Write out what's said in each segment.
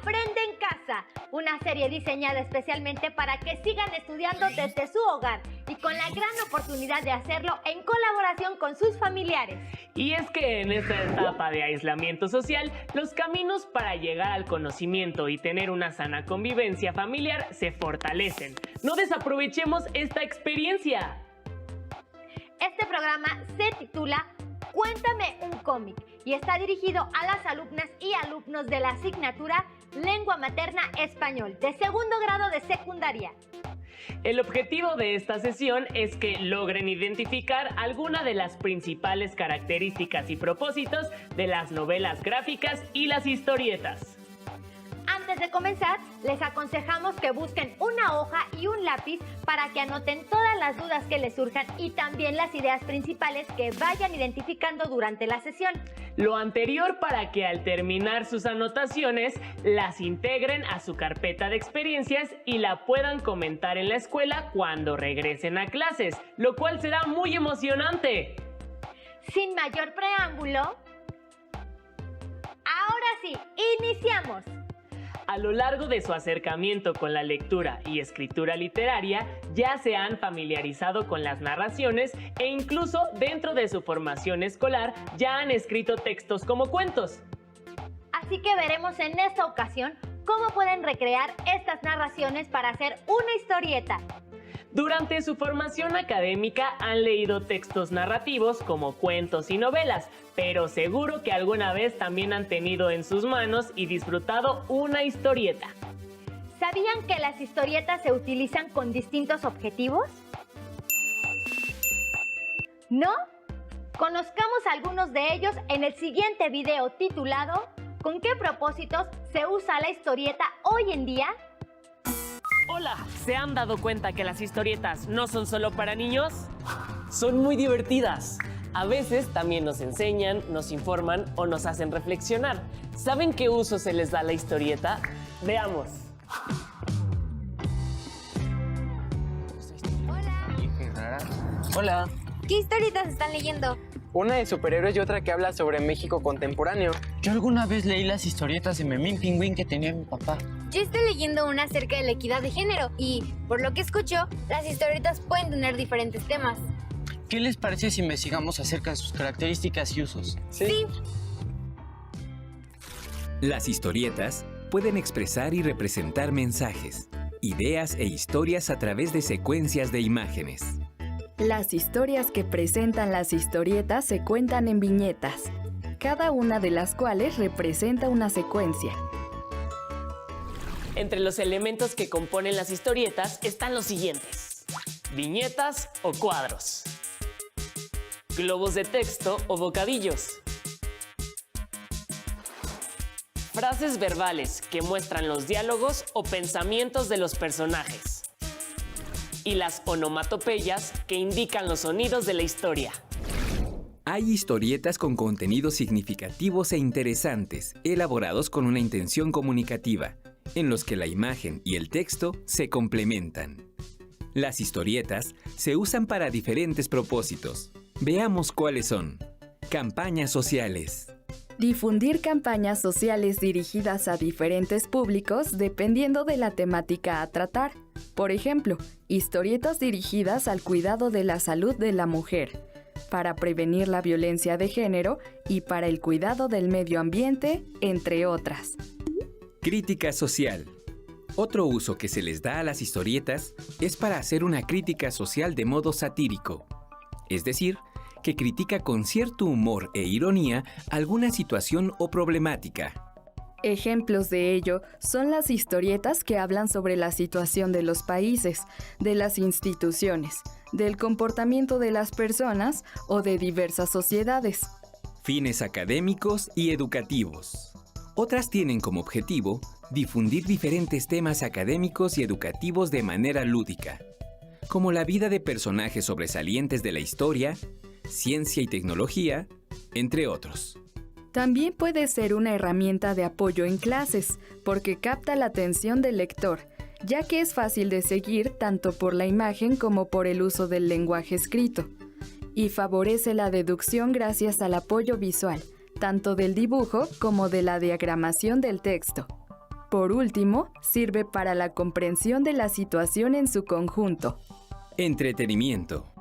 Aprende en Casa, una serie diseñada especialmente para que sigan estudiando desde su hogar y con la gran oportunidad de hacerlo en colaboración con sus familiares. Y es que en esta etapa de aislamiento social, los caminos para llegar al conocimiento y tener una sana convivencia familiar se fortalecen. No desaprovechemos esta experiencia. Este programa se titula Cuéntame un cómic y está dirigido a las alumnas y alumnos de la asignatura Lengua Materna Español de segundo grado de secundaria. El objetivo de esta sesión es que logren identificar alguna de las principales características y propósitos de las novelas gráficas y las historietas. Antes de comenzar, les aconsejamos que busquen una hoja y un lápiz para que anoten todas las dudas que les surjan y también las ideas principales que vayan identificando durante la sesión. Lo anterior para que al terminar sus anotaciones las integren a su carpeta de experiencias y la puedan comentar en la escuela cuando regresen a clases, lo cual será muy emocionante. Sin mayor preámbulo, ahora sí, iniciamos. A lo largo de su acercamiento con la lectura y escritura literaria, ya se han familiarizado con las narraciones e incluso dentro de su formación escolar ya han escrito textos como cuentos. Así que veremos en esta ocasión cómo pueden recrear estas narraciones para hacer una historieta. Durante su formación académica han leído textos narrativos como cuentos y novelas, pero seguro que alguna vez también han tenido en sus manos y disfrutado una historieta. ¿Sabían que las historietas se utilizan con distintos objetivos? ¿No? Conozcamos algunos de ellos en el siguiente video titulado ¿Con qué propósitos se usa la historieta hoy en día? Hola, ¿se han dado cuenta que las historietas no son solo para niños? Son muy divertidas. A veces también nos enseñan, nos informan o nos hacen reflexionar. ¿Saben qué uso se les da a la historieta? Veamos. Hola. ¿Qué historietas están leyendo? Una de superhéroes y otra que habla sobre México contemporáneo. Yo alguna vez leí las historietas de Memín Pingüín que tenía mi papá. Yo estoy leyendo una acerca de la equidad de género y, por lo que escucho, las historietas pueden tener diferentes temas. ¿Qué les parece si investigamos acerca de sus características y usos? Sí. Las historietas pueden expresar y representar mensajes, ideas e historias a través de secuencias de imágenes. Las historias que presentan las historietas se cuentan en viñetas, cada una de las cuales representa una secuencia. Entre los elementos que componen las historietas están los siguientes: viñetas o cuadros, globos de texto o bocadillos, frases verbales que muestran los diálogos o pensamientos de los personajes, y las onomatopeyas que indican los sonidos de la historia. Hay historietas con contenidos significativos e interesantes, elaborados con una intención comunicativa, en los que la imagen y el texto se complementan. Las historietas se usan para diferentes propósitos. Veamos cuáles son. Campañas sociales. Difundir campañas sociales dirigidas a diferentes públicos dependiendo de la temática a tratar. Por ejemplo, historietas dirigidas al cuidado de la salud de la mujer, para prevenir la violencia de género y para el cuidado del medio ambiente, entre otras. Crítica social. Otro uso que se les da a las historietas es para hacer una crítica social de modo satírico, es decir, que critica con cierto humor e ironía alguna situación o problemática. Ejemplos de ello son las historietas que hablan sobre la situación de los países, de las instituciones, del comportamiento de las personas o de diversas sociedades. Fines académicos y educativos. Otras tienen como objetivo difundir diferentes temas académicos y educativos de manera lúdica, como la vida de personajes sobresalientes de la historia, ciencia y tecnología, entre otros. También puede ser una herramienta de apoyo en clases, porque capta la atención del lector, ya que es fácil de seguir tanto por la imagen como por el uso del lenguaje escrito, y favorece la deducción gracias al apoyo visual, tanto del dibujo como de la diagramación del texto. Por último, sirve para la comprensión de la situación en su conjunto. Entretenimiento.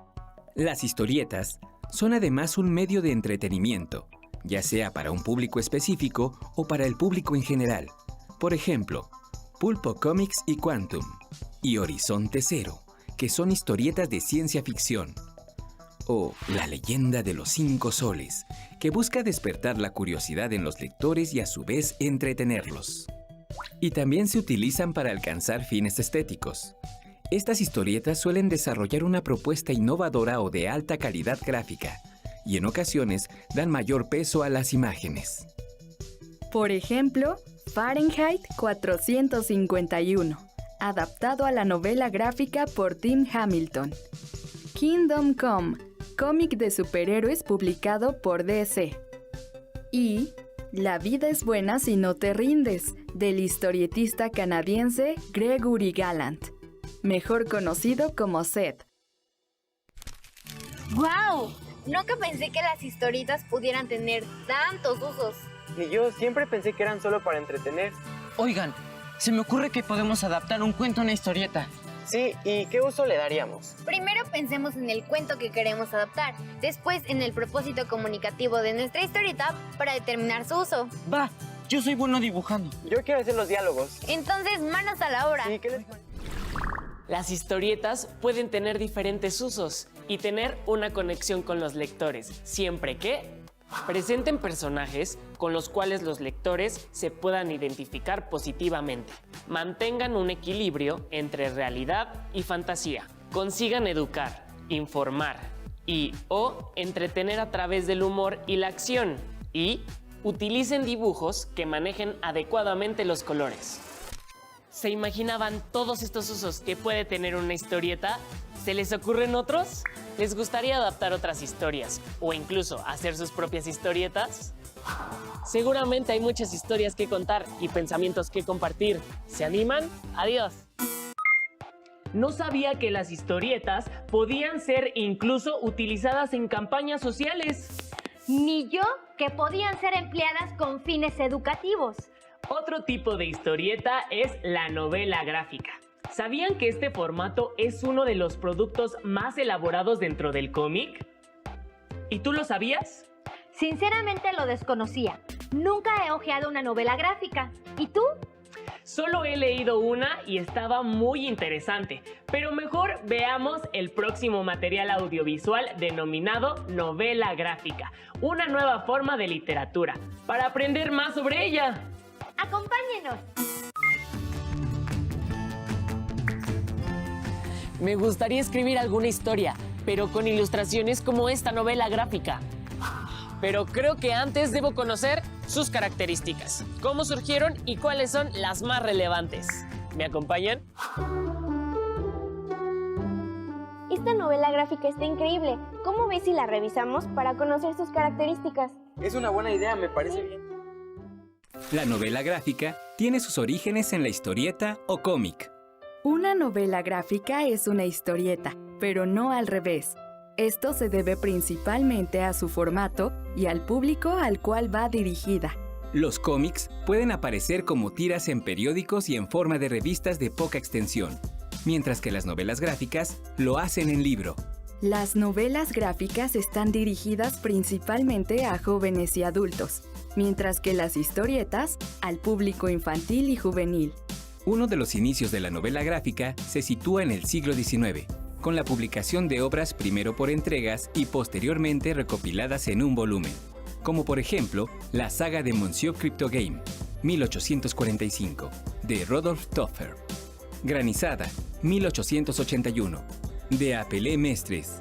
Las historietas son además un medio de entretenimiento, ya sea para un público específico o para el público en general. Por ejemplo, Pulpo Comics y Quantum, y Horizonte Cero, que son historietas de ciencia ficción. O La leyenda de los 5 soles, que busca despertar la curiosidad en los lectores y a su vez entretenerlos. Y también se utilizan para alcanzar fines estéticos. Estas historietas suelen desarrollar una propuesta innovadora o de alta calidad gráfica, y en ocasiones dan mayor peso a las imágenes. Por ejemplo, Fahrenheit 451, adaptado a la novela gráfica por Tim Hamilton. Kingdom Come, cómic de superhéroes publicado por DC. Y La vida es buena si no te rindes, del historietista canadiense Gregory Gallant, mejor conocido como Seth. ¡Guau! Nunca pensé que las historietas pudieran tener tantos usos. Ni yo, siempre pensé que eran solo para entretener. Oigan, se me ocurre que podemos adaptar un cuento a una historieta. Sí, ¿y qué uso le daríamos? Primero pensemos en el cuento que queremos adaptar, después en el propósito comunicativo de nuestra historieta para determinar su uso. Va, yo soy bueno dibujando. Yo quiero hacer los diálogos. Entonces, manos a la obra. Sí, ¿qué les parece? Las historietas pueden tener diferentes usos y tener una conexión con los lectores, siempre que presenten personajes con los cuales los lectores se puedan identificar positivamente, mantengan un equilibrio entre realidad y fantasía, consigan educar, informar y o entretener a través del humor y la acción y utilicen dibujos que manejen adecuadamente los colores. ¿Se imaginaban todos estos usos que puede tener una historieta? ¿Se les ocurren otros? ¿Les gustaría adaptar otras historias o incluso hacer sus propias historietas? Seguramente hay muchas historias que contar y pensamientos que compartir. ¿Se animan? ¡Adiós! No sabía que las historietas podían ser incluso utilizadas en campañas sociales. Ni yo que podían ser empleadas con fines educativos. Otro tipo de historieta es la novela gráfica. ¿Sabían que este formato es uno de los productos más elaborados dentro del cómic? ¿Y tú lo sabías? Sinceramente lo desconocía. Nunca he hojeado una novela gráfica. ¿Y tú? Solo he leído una y estaba muy interesante, pero mejor veamos el próximo material audiovisual denominado novela gráfica, una nueva forma de literatura, para aprender más sobre ella. ¡Acompáñenos! Me gustaría escribir alguna historia, pero con ilustraciones como esta novela gráfica. Pero creo que antes debo conocer sus características, cómo surgieron y cuáles son las más relevantes. ¿Me acompañan? Esta novela gráfica está increíble. ¿Cómo ves si la revisamos para conocer sus características? Es una buena idea, me parece bien. La novela gráfica tiene sus orígenes en la historieta o cómic. Una novela gráfica es una historieta, pero no al revés. Esto se debe principalmente a su formato y al público al cual va dirigida. Los cómics pueden aparecer como tiras en periódicos y en forma de revistas de poca extensión, mientras que las novelas gráficas lo hacen en libro. Las novelas gráficas están dirigidas principalmente a jóvenes y adultos, mientras que las historietas al público infantil y juvenil. Uno de los inicios de la novela gráfica se sitúa en el siglo XIX, con la publicación de obras primero por entregas y posteriormente recopiladas en un volumen, como por ejemplo la saga de Monsieur Cryptogame, 1845, de Rodolphe Toffer, Granizada, 1881, de Apelé Mestres,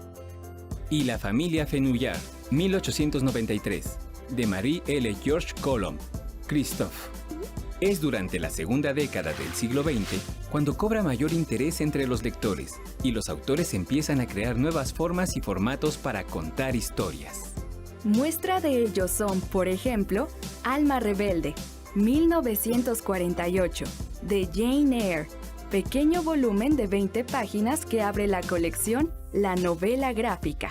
y La familia Fenouillard, 1893, de Marie L. George Coulomb, Christophe. Es durante la segunda década del siglo XX cuando cobra mayor interés entre los lectores y los autores empiezan a crear nuevas formas y formatos para contar historias. Muestra de ello son, por ejemplo, Alma Rebelde, 1948, de Jane Eyre, pequeño volumen de 20 páginas que abre la colección La novela gráfica.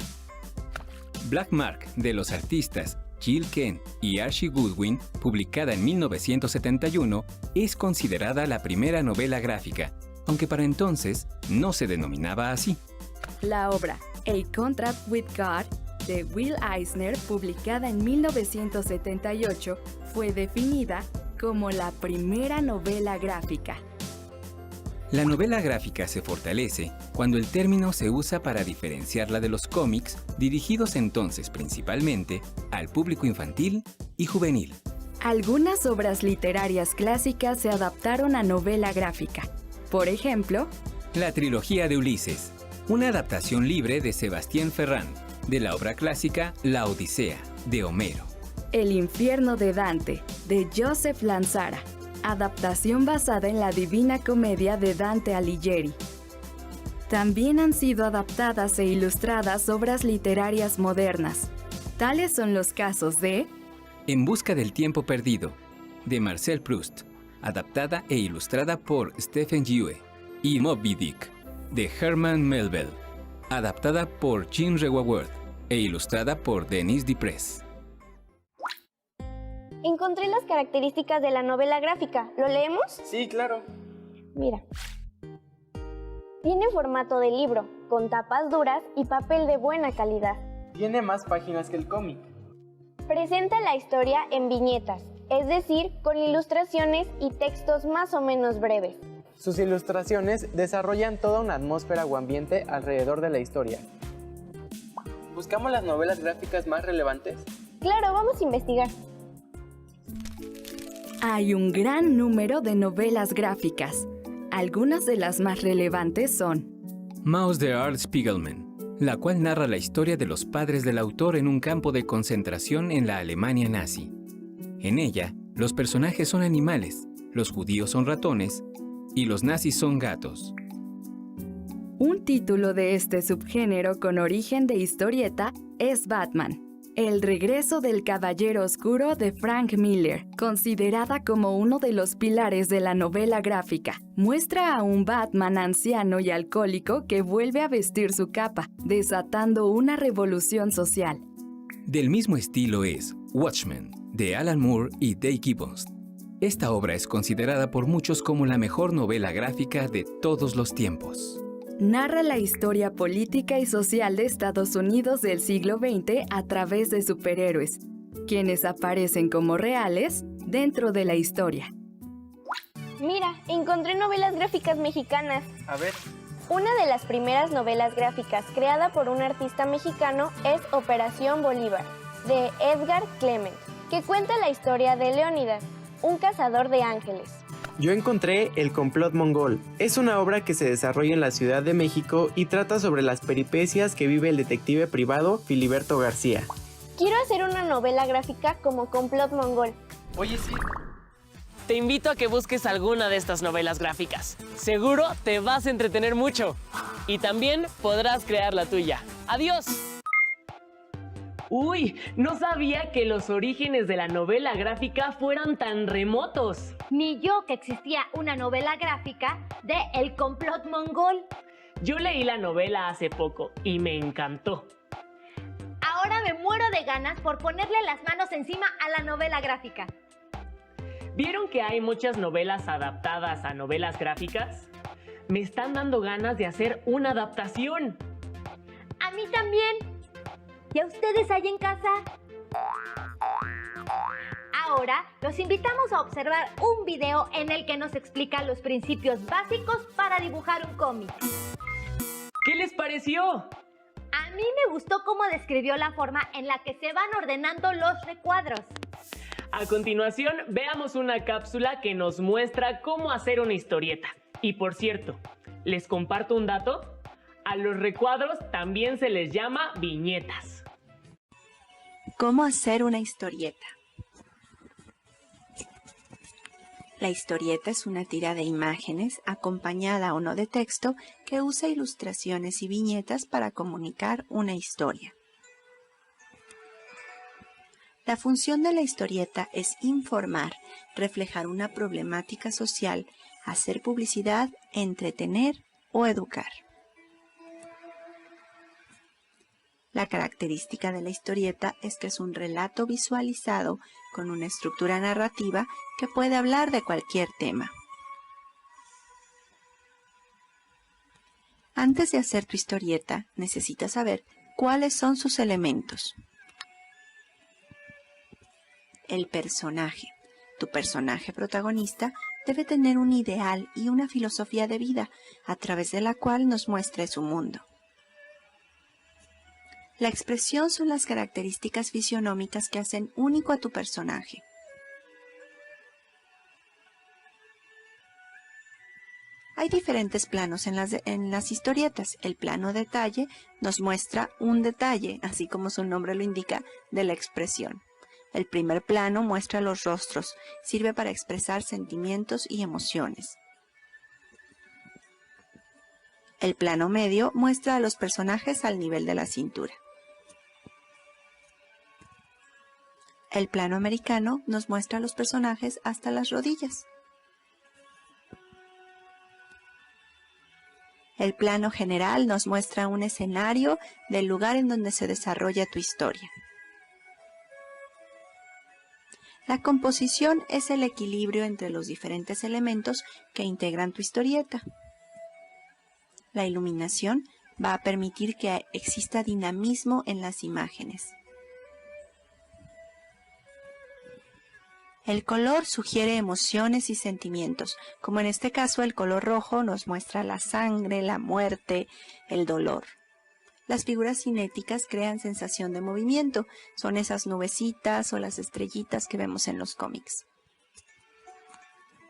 Black Mark, de los artistas Jill Kent y Archie Goodwin, publicada en 1971, es considerada la primera novela gráfica, aunque para entonces no se denominaba así. La obra A Contract with God de Will Eisner, publicada en 1978, fue definida como la primera novela gráfica. La novela gráfica se fortalece cuando el término se usa para diferenciarla de los cómics, dirigidos entonces principalmente al público infantil y juvenil. Algunas obras literarias clásicas se adaptaron a novela gráfica. Por ejemplo, La trilogía de Ulises, una adaptación libre de Sebastián Ferrán, de la obra clásica La Odisea, de Homero. El infierno de Dante, de Joseph Lanzara, adaptación basada en la Divina Comedia de Dante Alighieri. También han sido adaptadas e ilustradas obras literarias modernas. Tales son los casos de En busca del tiempo perdido, de Marcel Proust, adaptada e ilustrada por Stephen Yue, y Moby Dick, de Herman Melville, adaptada por Jean Rewaworth e ilustrada por Denis Diprez. Encontré las características de la novela gráfica. ¿Lo leemos? Sí, claro. Mira. Tiene formato de libro, con tapas duras y papel de buena calidad. Tiene más páginas que el cómic. Presenta la historia en viñetas, es decir, con ilustraciones y textos más o menos breves. Sus ilustraciones desarrollan toda una atmósfera o ambiente alrededor de la historia. ¿Buscamos las novelas gráficas más relevantes? Claro, vamos a investigar. Hay un gran número de novelas gráficas. Algunas de las más relevantes son Maus de Art Spiegelman, la cual narra la historia de los padres del autor en un campo de concentración en la Alemania nazi. En ella, los personajes son animales, los judíos son ratones y los nazis son gatos. Un título de este subgénero con origen de historieta es Batman, El regreso del Caballero Oscuro de Frank Miller, considerada como uno de los pilares de la novela gráfica. Muestra a un Batman anciano y alcohólico que vuelve a vestir su capa, desatando una revolución social. Del mismo estilo es Watchmen, de Alan Moore y Dave Gibbons. Esta obra es considerada por muchos como la mejor novela gráfica de todos los tiempos. Narra la historia política y social de Estados Unidos del siglo XX a través de superhéroes, quienes aparecen como reales dentro de la historia. Mira, encontré novelas gráficas mexicanas. A ver. Una de las primeras novelas gráficas creada por un artista mexicano es Operación Bolívar, de Edgar Clement, que cuenta la historia de Leónidas, un cazador de ángeles. Yo encontré El complot mongol. Es una obra que se desarrolla en la Ciudad de México y trata sobre las peripecias que vive el detective privado Filiberto García. Quiero hacer una novela gráfica como Complot Mongol. Oye, sí. Te invito a que busques alguna de estas novelas gráficas. Seguro te vas a entretener mucho. Y también podrás crear la tuya. ¡Adiós! Uy, no sabía que los orígenes de la novela gráfica fueran tan remotos. Ni yo que existía una novela gráfica de El complot mongol. Yo leí la novela hace poco y me encantó. Ahora me muero de ganas por ponerle las manos encima a la novela gráfica. ¿Vieron que hay muchas novelas adaptadas a novelas gráficas? Me están dando ganas de hacer una adaptación. A mí también. ¿Y a ustedes ahí en casa? Ahora los invitamos a observar un video en el que nos explica los principios básicos para dibujar un cómic. ¿Qué les pareció? A mí me gustó cómo describió la forma en la que se van ordenando los recuadros. A continuación, veamos una cápsula que nos muestra cómo hacer una historieta. Y por cierto, les comparto un dato. A los recuadros también se les llama viñetas. ¿Cómo hacer una historieta? La historieta es una tira de imágenes acompañada o no de texto que usa ilustraciones y viñetas para comunicar una historia. La función de la historieta es informar, reflejar una problemática social, hacer publicidad, entretener o educar. La característica de la historieta es que es un relato visualizado con una estructura narrativa que puede hablar de cualquier tema. Antes de hacer tu historieta, necesitas saber cuáles son sus elementos. El personaje. Tu personaje protagonista debe tener un ideal y una filosofía de vida a través de la cual nos muestre su mundo. La expresión son las características fisionómicas que hacen único a tu personaje. Hay diferentes planos en las historietas. El plano detalle nos muestra un detalle, así como su nombre lo indica, de la expresión. El primer plano muestra los rostros, sirve para expresar sentimientos y emociones. El plano medio muestra a los personajes al nivel de la cintura. El plano americano nos muestra a los personajes hasta las rodillas. El plano general nos muestra un escenario del lugar en donde se desarrolla tu historia. La composición es el equilibrio entre los diferentes elementos que integran tu historieta. La iluminación va a permitir que exista dinamismo en las imágenes. El color sugiere emociones y sentimientos, como en este caso el color rojo nos muestra la sangre, la muerte, el dolor. Las figuras cinéticas crean sensación de movimiento, son esas nubecitas o las estrellitas que vemos en los cómics.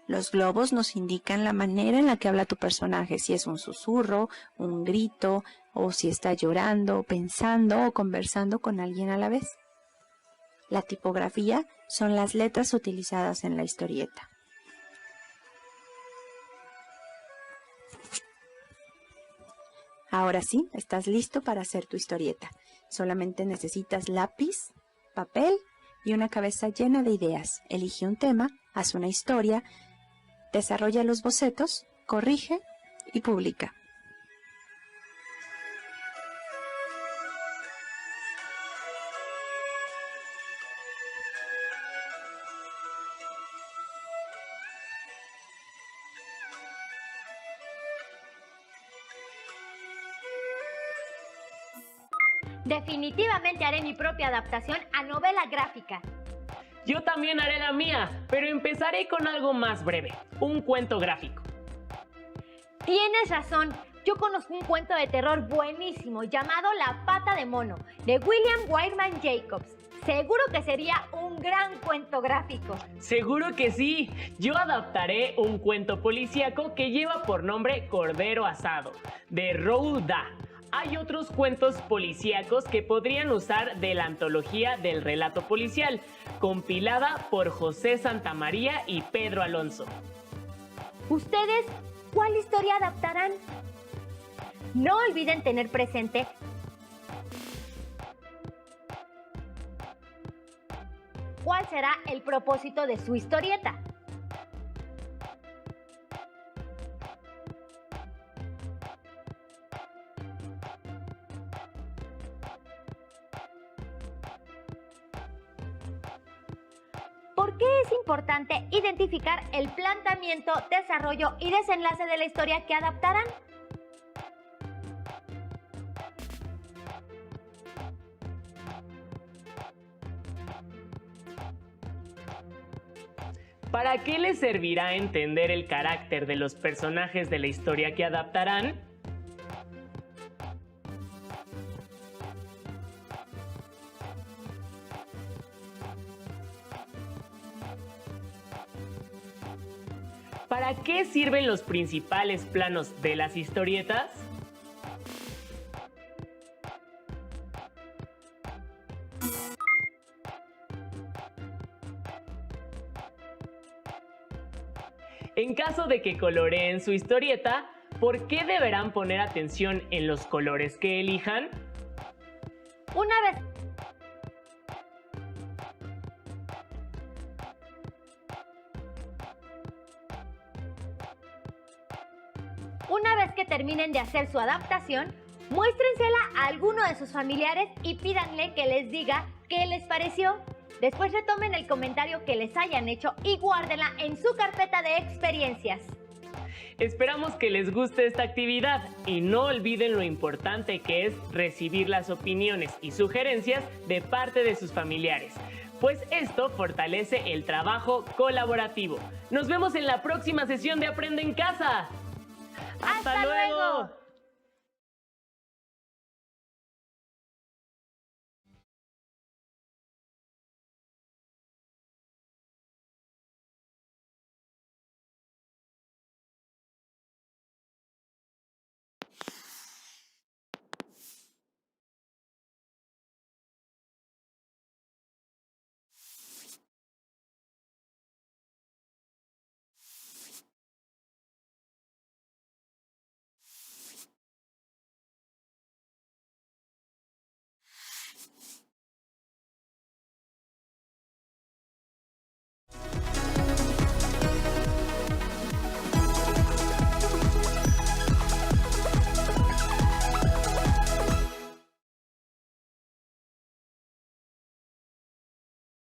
Los globos nos indican la manera en la que habla tu personaje, si es un susurro, un grito, o si está llorando, pensando o conversando con alguien a la vez. La tipografía son las letras utilizadas en la historieta. Ahora sí, estás listo para hacer tu historieta. Solamente necesitas lápiz, papel y una cabeza llena de ideas. Elige un tema, haz una historia, desarrolla los bocetos, corrige y publica. Definitivamente haré mi propia adaptación a novela gráfica. Yo también haré la mía, pero empezaré con algo más breve, un cuento gráfico. Tienes razón, yo conozco un cuento de terror buenísimo llamado La pata de mono, de William Wyman Jacobs. Seguro que sería un gran cuento gráfico. Seguro que sí. Yo adaptaré un cuento policíaco que lleva por nombre Cordero Asado, de Roald Dahl. Hay otros cuentos policíacos que podrían usar de la antología del relato policial, compilada por José Santamaría y Pedro Alonso. ¿Ustedes cuál historia adaptarán? No olviden tener presente cuál será el propósito de su historieta. ¿Por qué es importante identificar el planteamiento, desarrollo y desenlace de la historia que adaptarán? ¿Para qué les servirá entender el carácter de los personajes de la historia que adaptarán? ¿Para qué sirven los principales planos de las historietas? En caso de que coloreen su historieta, ¿por qué deberán poner atención en los colores que elijan? Una vez que terminen de hacer su adaptación, Muéstrensela a alguno de sus familiares y pídanle que les diga qué les pareció. Después retomen el comentario que les hayan hecho y guárdenla en su carpeta de experiencias. Esperamos que les guste esta actividad y no olviden lo importante que es recibir las opiniones y sugerencias de parte de sus familiares, pues esto fortalece el trabajo colaborativo. Nos vemos en la próxima sesión de Aprende en Casa. ¡Hasta luego!